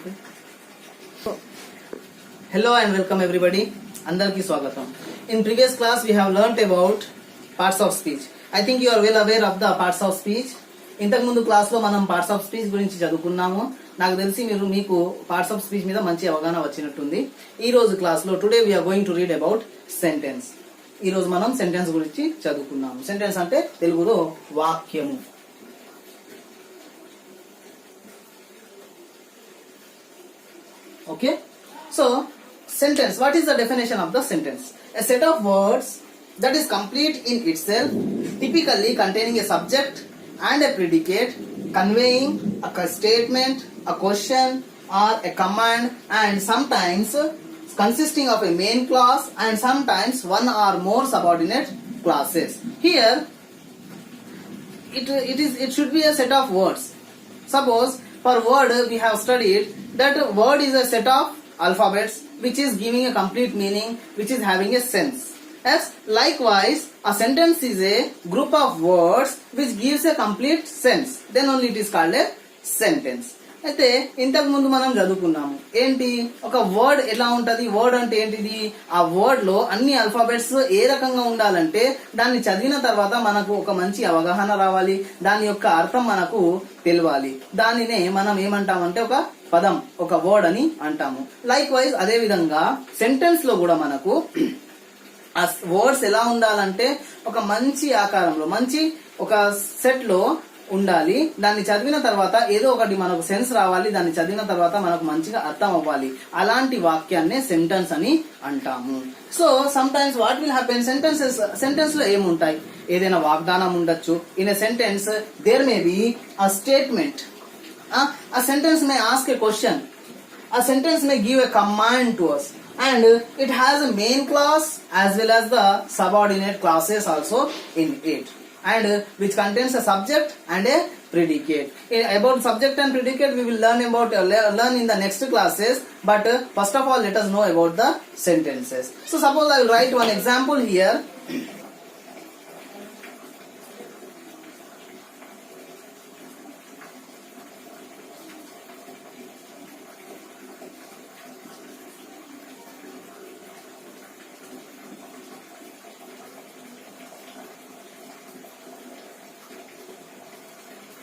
Okay. Hello and welcome everybody. Andarki swagatam. In previous class we have learnt about parts of speech. I think you are well aware of the parts of speech. ఇంతకు ముందు class లో మనం parts of speech గురించి చదువుకున్నాము. నాకు తెలిసి మీకు parts of speech మీద మంచి అవగాహన వచ్చినట్టుంది. ఈ రోజు క్లాస్ లో today we are going to read about sentence. ఈ రోజు మనం సెంటెన్స్ గురించి చదువుకున్నాము. సెంటెన్స్ అంటే తెలుగులో వాక్యము. Okay, so sentence, what is the definition of the sentence? A set of words that is complete in itself, typically containing a subject and a predicate, conveying a statement, a question or a command, and sometimes consisting of a main clause and sometimes one or more subordinate clauses. Here it should be a set of words. Suppose for word we have studied that word is a set of alphabets which is giving a complete meaning, which is having a sense. As likewise a sentence is a group of words which gives a complete sense, then only it is called a sentence. అయితే ఇంతకు ముందు మనం చదువుకున్నాము ఏంటి, ఒక word ఎలా ఉంటది, word అంటే ఏంటిది, ఆ వర్డ్ లో అన్ని ఆల్ఫాబెట్స్ ఏ రకంగా ఉండాలంటే దాన్ని చదివిన తర్వాత మనకు ఒక మంచి అవగాహన రావాలి, దాని యొక్క అర్థం మనకు తెలియాలి. దానినే మనం ఏమంటామంటే ఒక పదం, ఒక వర్డ్ అని అంటాము. లైక్ వైజ్ అదే విధంగా సెంటెన్స్ లో కూడా మనకు ఆ వర్డ్స్ ఎలా ఉండాలంటే ఒక మంచి ఆకారంలో, మంచి ఒక సెట్ లో ఉండాలి. దాన్ని చదివిన తర్వాత ఏదో ఒకటి మనకు సెన్స్ రావాలి, దాన్ని చదివిన తర్వాత మనకు మంచిగా అర్థం అవ్వాలి. అలాంటి వాక్యాన్నే సెంటెన్స్ అని అంటాము. So sometimes what will happen, sentence లో ఏముంటాయి, ఏదైనా వాగ్దానం ఉండొచ్చు. In a sentence there may be a statement, a sentence may ask a question, a sentence may give a command to us, and it has a main clause as well as the subordinate clauses also in it, and which contains a subject and a predicate. About subject and predicate we will learn in the next classes, but first of all let us know about the sentences. So suppose I will write one example here.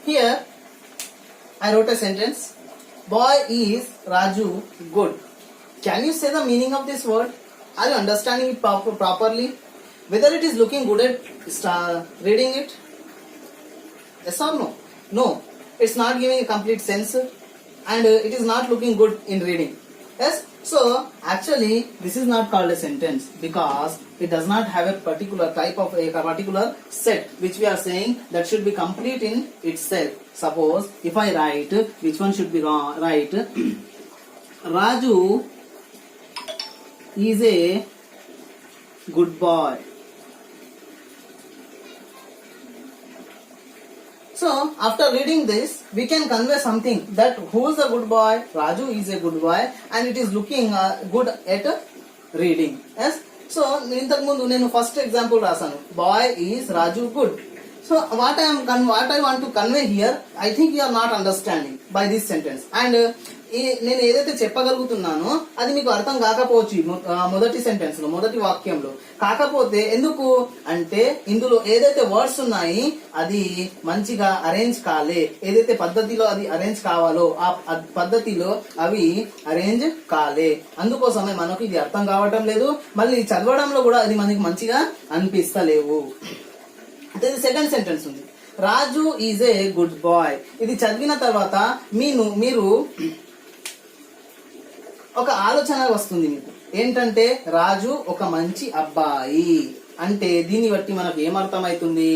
Here I wrote a sentence, boy is Raju good. Can you say the meaning of this word? Are you understanding it properly? Whether it is looking good at reading it? Yes or no? No, it's not giving a complete sense and it is not looking good in reading. Yes, so actually this is not called a sentence because it does not have a particular type of a particular set which we are saying that should be complete in itself. Suppose if I write, which one should be right, Raju is a good boy. So after reading this we can convey something that who is a good boy, Raju is a good boy and it is looking good at reading. Yes, so ఇంతకు ముందు నేను first example రాసాను, boy is Raju good. So what I want to convey here, I think you are not understanding by this sentence, and నేను ఏదైతే చెప్పగలుగుతున్నానో అది మీకు అర్థం కాకపోవచ్చు మొదటి సెంటెన్స్ లో, మొదటి వాక్యంలో. కాకపోతే ఎందుకు అంటే ఇందులో ఏదైతే వర్డ్స్ ఉన్నాయి అది మంచిగా అరేంజ్ కాలే, ఏదైతే పద్ధతిలో అది అరేంజ్ కావాలో ఆ పద్ధతిలో అవి అరేంజ్ కాలే. అందుకోసమే మనకు ఇది అర్థం కావటం లేదు, మళ్ళీ చదవడంలో కూడా అది మనకి మంచిగా అనిపిస్తలేవు. అంటే సెకండ్ సెంటెన్స్ ఉంది, రాజు ఈజ్ ఏ గుడ్ బాయ్. ఇది చదివిన తర్వాత మీరు ఒక ఆలోచన వస్తుంది మీకు ఏంటంటే రాజు ఒక మంచి అబ్బాయి అంటే దీన్ని బట్టి మనకు ఏమర్థమవుతుంది,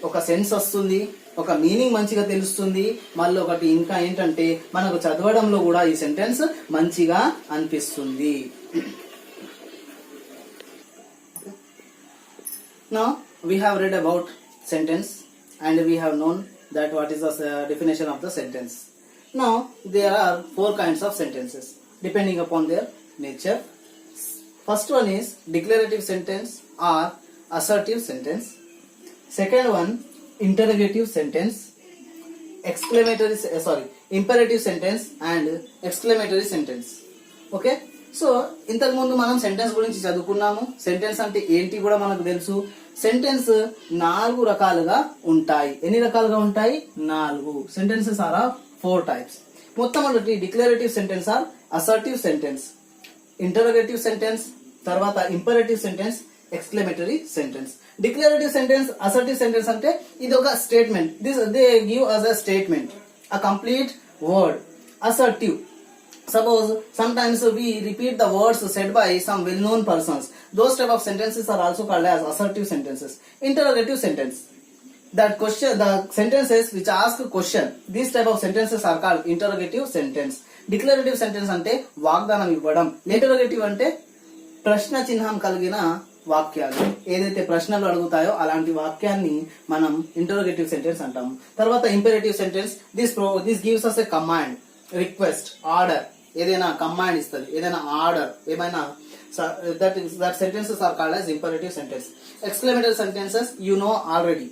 ఒక సెన్స్ వస్తుంది, ఒక మీనింగ్ మంచిగా తెలుస్తుంది. మళ్ళీ ఒకటి ఇంకా ఏంటంటే మనకు చదవడంలో కూడా ఈ సెంటెన్స్ మంచిగా అనిపిస్తుంది. Now we have read about sentence and we have known that what is the definition of the sentence. Now there are 4 kinds of sentences depending upon their nature. First one is declarative sentence or assertive sentence. Second one, interrogative sentence. Imperative sentence and exclamatory sentence. Okay, so ఇంతకు ముందు మనం sentence గురించి చదువుకున్నాము. Sentence అంటే ఏంటి కూడా మనకు తెలుసు. Sentence 4 రకాలుగా ఉంటాయి. ఎన్ని రకాలుగా ఉంటాయి? 4. Sentences are of 4 types. మొట్టమొదటి declarative sentence or assertive sentence, interrogative sentence, తర్వాత imperative sentence, exclamatory sentence. Declarative sentence, assertive sentence అంటే ఇది ఒక statement. They give us a statement, a complete word. Assertive, suppose sometimes we repeat the words said by some well-known persons. Those type of sentences are also called as assertive sentences. Interrogative sentence, that question, the sentences which ask question, these type of sentences are called interrogative sentence. Declarative sentence అంటే వాగ్దానం ఇవ్వడం. Interrogative అంటే ప్రశ్న చిహ్నం కలిగిన వాక్యాలు, ఏదైతే ప్రశ్నలు అడుగుతాయో అలాంటి వాక్యాన్ని మనం ఇంటరోగేటివ్ సెంటెన్స్ అంటాము. తర్వాత imperative sentence, this gives us a command, request, order. ఏదైనా కమాండ్ ఇస్తుంది, ఏదైనా ఆర్డర్, ఏమైనా that sentences are called as imperative sentence. Exclamatory sentences, you know already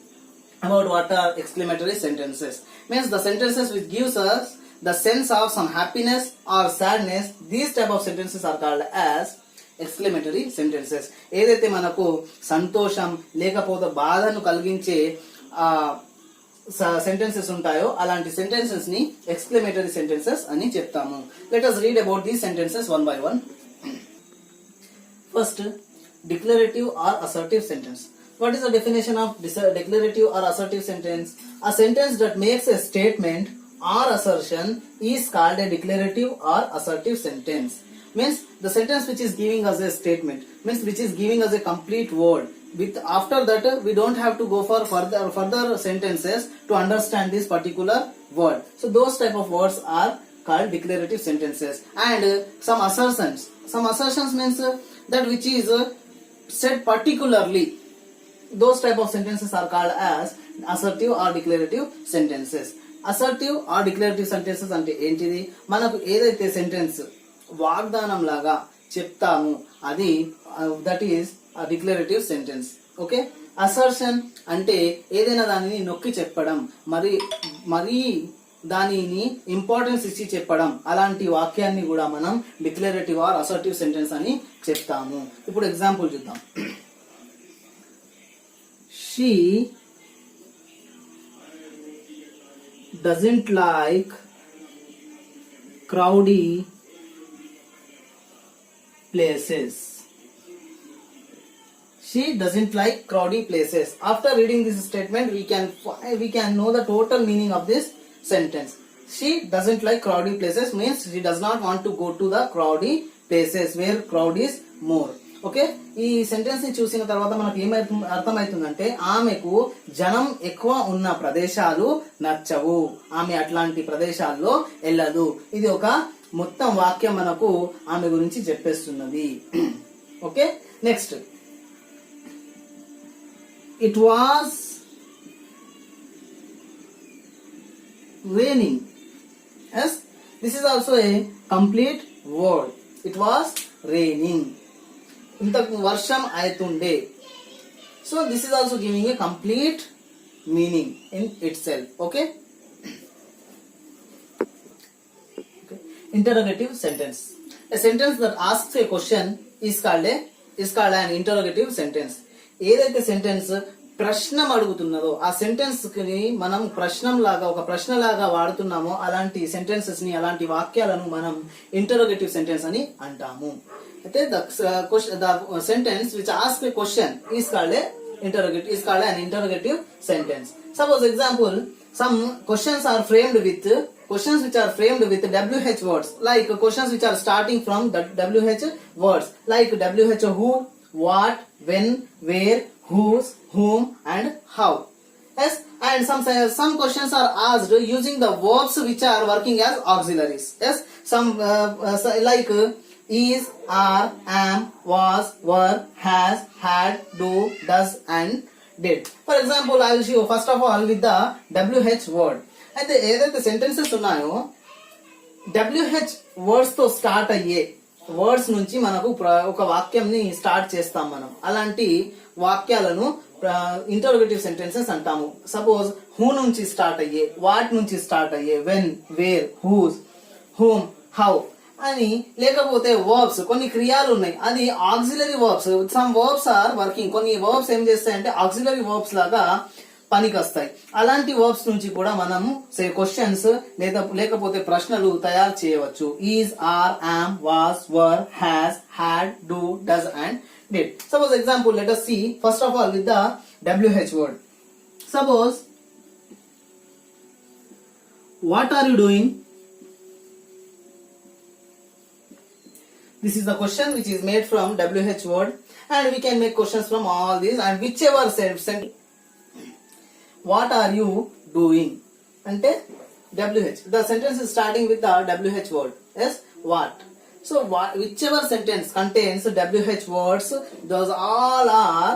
about what are exclamatory sentences. Means the sentences which gives us the sense of some happiness or sadness. These type of sentences are called as exclamatory sentences. ఏదైతే మనకు సంతోషం లేకపోతే బాధను కలిగించే sentences ఉంటాయో అలాంటి sentences ని exclamatory sentences అని చెప్తాము. Let us read about these sentences one by one. First, declarative or assertive sentence. What is the definition of declarative or assertive sentence? A sentence that makes a statement or assertion is called a declarative or assertive sentence. Means the sentence which is giving us a statement, means which is giving us a complete word. With after that we don't have to go for further sentences to understand this particular word. So those type of words are called declarative sentences. And some assertions means that which is said particularly. Those type of sentences are called as assertive or declarative sentences. Assertive or declarative sentences అంటే ఏంటిది? మనకు ఏదైతే sentence వాగ్దానం లాగా చెప్తాము అది that is a declarative sentence. Okay, assertion అంటే ఏదైనా దానిని నొక్కి చెప్పడం, మరి దానిని ఇంపార్టెన్స్ ఇచ్చి చెప్పడం. అలాంటి వాక్యాన్ని కూడా మనం డిక్లరేటివ్ ఆర్ అసర్టివ్ సెంటెన్స్ అని చెప్తాము. ఇప్పుడు ఎగ్జాంపుల్ చూద్దాం. She doesn't like crowdy places. She doesn't like crowdy places. After reading this statement, we can know the total meaning of this sentence. She doesn't like crowdy places means she does not want to go to the crowdy places where crowd is more. Okay, ఈ sentence ని చూసిన తర్వాత మనకు ఏమైతుంది అర్థమవుతుందంటే ఆమెకు జనం ఎక్కువ ఉన్న ప్రదేశాలు నచ్చవు, ఆమె అట్లాంటి ప్రదేశాల్లో వెళ్ళదు. ఇది ఒక మొత్తం వాక్యం మనకు ఆమె గురించి చెప్పేస్తున్నది. Okay, next, it was raining. Yes, this is also a complete word. It was raining. ఇంతకు వర్షం అవుతుండే. So this is also giving a complete meaning in itself. Okay. Interrogative sentence. A sentence that asks a question is called an interrogative sentence. ఏదైతే sentence ప్రశ్న అడుగుతున్నదో ఆ sentence కి మనం ఒక ప్రశ్న లాగా వాడుతున్నామో అలాంటి సెంటెన్సెస్ ని, అలాంటి వాక్యాలను మనం ఇంటరోగేటివ్ సెంటెన్స్ అని అంటాము. అయితే the sentence which asks a question is called an interrogative sentence. Suppose example, some questions which are framed with WH words, like questions which are starting from the WH words, like WH who, what, when, where, whose, whom, and how. Yes, and some questions are asked using the verbs which are working as auxiliaries. Yes, some like is, are, am, was, were, has, had, do, does, and did. For example, I will show first of all with the WH word. అయితే ఏదైతే sentences ఉన్నాయో WH words తో start అయ్యే words నుంచి మనకు ఒక వాక్యం ని స్టార్ట్ చేస్తాం మనం. అలాంటి వాక్యాలను ఇంటరోగేటివ్ సెంటెన్సెస్ అంటాము. సపోజ్ హూ నుంచి స్టార్ట్ అయ్యే, వాట్ నుంచి స్టార్ట్ అయ్యే, when, where, whose, whom, how అని, లేకపోతే వర్బ్స్, కొన్ని క్రియాలు ఉన్నాయి, అది auxiliary verbs. Some verbs are working. కొన్ని వర్బ్స్ ఏం చేస్తాయంటే ఆక్సిలరీ వర్బ్స్ లాగా పనికి వస్తాయి. అలాంటి వర్బ్స్ నుంచి కూడా మనము క్వశ్చన్స్ లేకపోతే ప్రశ్నలు తయారు చేయవచ్చు. Is, are, am, was, were, has, had, do, does and did. Suppose example, let us see first of all with the WH word. Suppose, what are you doing? This is the question which is made from WH word, and we can make questions from all these, and whichever sentence. What are you doing? Ante WH. The sentence is starting with the WH word. Yes, what? So whichever sentence contains WH words, those all are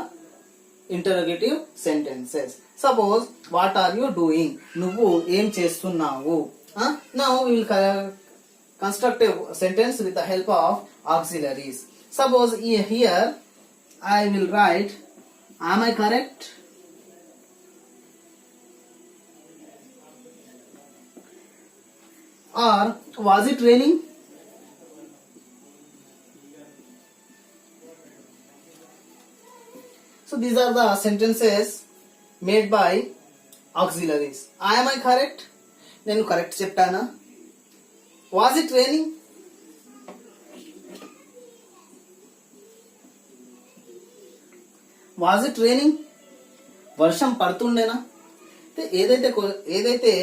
interrogative sentences. Suppose, what are you doing? Nuvu em chestunnaavu. Now we will construct a sentence with the help of auxiliaries. Suppose here I will write, am I correct? Or, was it raining? So these are the sentences made by auxiliaries. Am I correct? Nenu correct cheppana. Was it raining? Was it raining? వర్షం పడుతుండేనా? ఏదైతే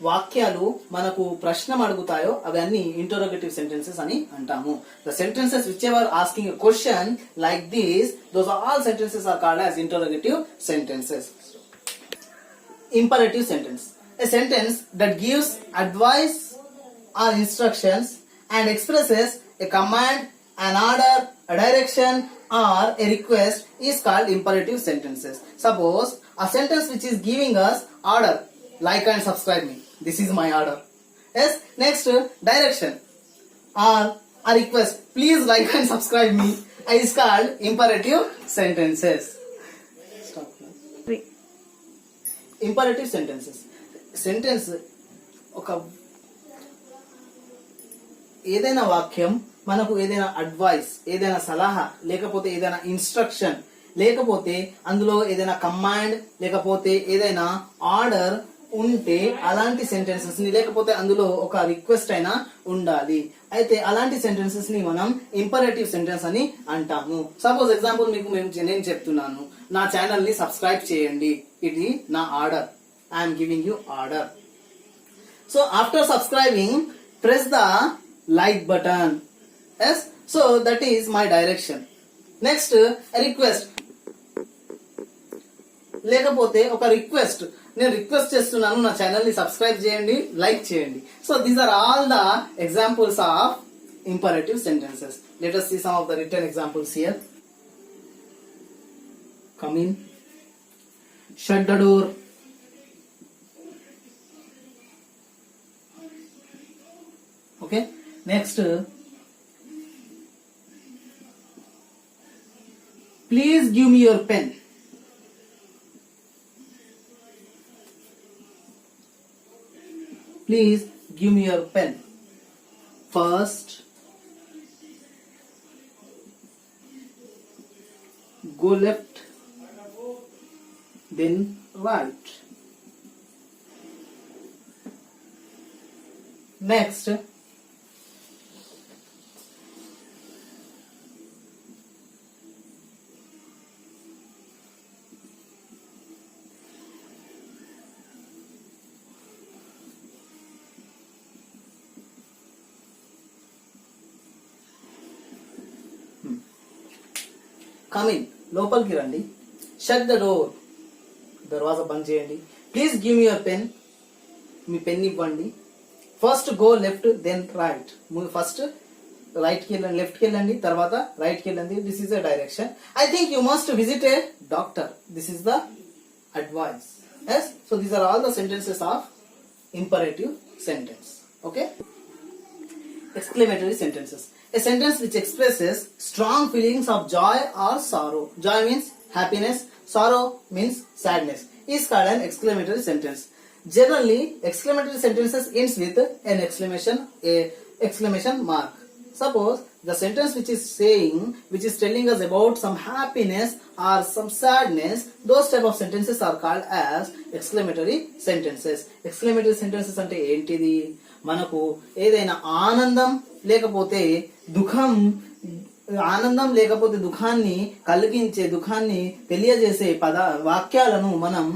వాక్యాలు మనకు ప్రశ్న అడుగుతాయో అవన్నీ interrogative sentences అని అంటాము. The sentences which ever asking a question like this, those all sentences are called as interrogative sentences. Imperative sentence. A sentence that gives advice or instructions and expresses a command, an order, a direction or a request is called imperative sentences. Suppose a sentence which is giving us order, like and subscribe me. This is my order. Yes. Next, direction or a request, please like and subscribe me, is called imperative sentences. Stop. Imperative sentences. Sentence ఒక ఏదైనా వాక్యం మనకు ఏదైనా advice, ఏదైనా సలహా, లేకపోతే ఏదైనా instruction, లేకపోతే అందులో ఏదైనా కమాండ్, లేకపోతే ఏదైనా ఆర్డర్ ఉంటే అలాంటి సెంటెన్సెస్ ని, లేకపోతే అందులో ఒక రిక్వెస్ట్ అయినా ఉండాలి. అయితే అలాంటి సెంటెన్సెస్ ని మనం ఇంపరేటివ్ సెంటెన్స్ అని అంటాము. సపోజ్ ఎగ్జాంపుల్ మీకు నేను చెప్తున్నాను, నా ఛానల్ ని సబ్స్క్రైబ్ చేయండి, ఇది నా order. I'm giving you order. So after subscribing press the like button. Yes, so that is my direction. Next, a request. లేకపోతే ఒక రిక్వెస్ట్, నేను రిక్వెస్ట్ చేస్తున్నాను నా ఛానల్ ని సబ్స్క్రైబ్ చేయండి, లైక్ చేయండి. So these are all the examples of imperative sentences. Let us see some of the written examples here. Come in. Shut the door. Okay. Next, please give me your pen. Please give me your pen. First, go left, then right. Next, come in. లోపలికి రండి. Shut the door. దర్వాజా బంద్ చేయండి. Please give me your pen. మీ pen ఇవ్వండి. First go left then right. First right కి వెళ్ళండి, left కి వెళ్ళండి, తర్వాత రైట్ కి వెళ్ళండి. This is the direction. I think you must visit a doctor. This is the advice. Yes, so these are all the sentences of imperative sentence. Okay. Exclamatory sentences. A sentence which expresses strong feelings of joy or sorrow. Joy means happiness, sorrow means sadness, is called an exclamatory sentence. Generally, exclamatory sentences ends with an exclamation mark. Suppose the sentence which is telling us about some happiness or some sadness, those type of sentences are called as exclamatory sentences. Exclamatory sentences అంటే ఏంటిది? మనకు ఏదైనా ఆనందం లేకపోతే దుఃఖాన్ని కలిగించే, దుఃఖాన్ని తెలియజేసే వాక్యాలను మనం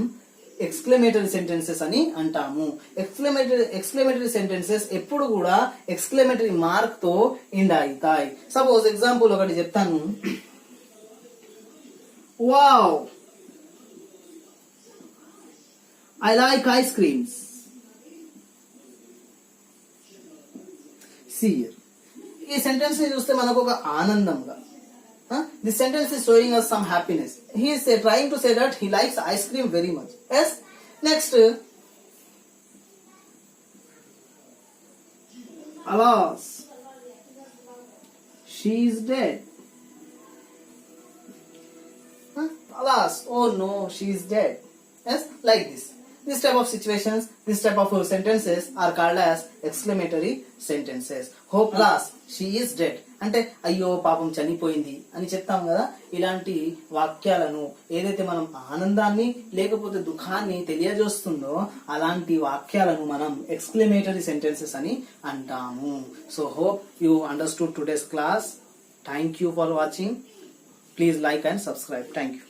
ఎక్స్క్లమేటరీ సెంటెన్సెస్ అని అంటాము. ఎక్స్క్లమేటరీ సెంటెన్సెస్ ఎప్పుడు కూడా ఎక్స్క్లమేటరీ మార్క్ తో ఎండ్ అవుతాయి. సపోజ్ ఎగ్జాంపుల్ ఒకటి చెప్తాను. Wow, I like ice creams. ఈ సెంటెన్స్ ని చూస్తే మనకు ఒక ఆనందంగా, this sentence is showing us some happiness. He is trying to say that he likes ice cream very much. Yes. Next, alas, she is dead. Alas, oh no, she is dead. Yes, like this. This type of situations, this type of sentences are called as exclamatory sentences. Hope, alas, she is dead. అంటే అయ్యో పాపం చనిపోయింది అని చెప్తాం కదా. ఇలాంటి వాక్యాలను ఏదైతే మనం ఆనందాన్ని లేకపోతే దుఃఖాన్ని తెలియజేస్తుందో అలాంటి వాక్యాలను మనం ఎక్స్క్లమేటరీ సెంటెన్సెస్ అని అంటాము. So hope you understood today's class. Thank you for watching. Please like and subscribe. Thank you.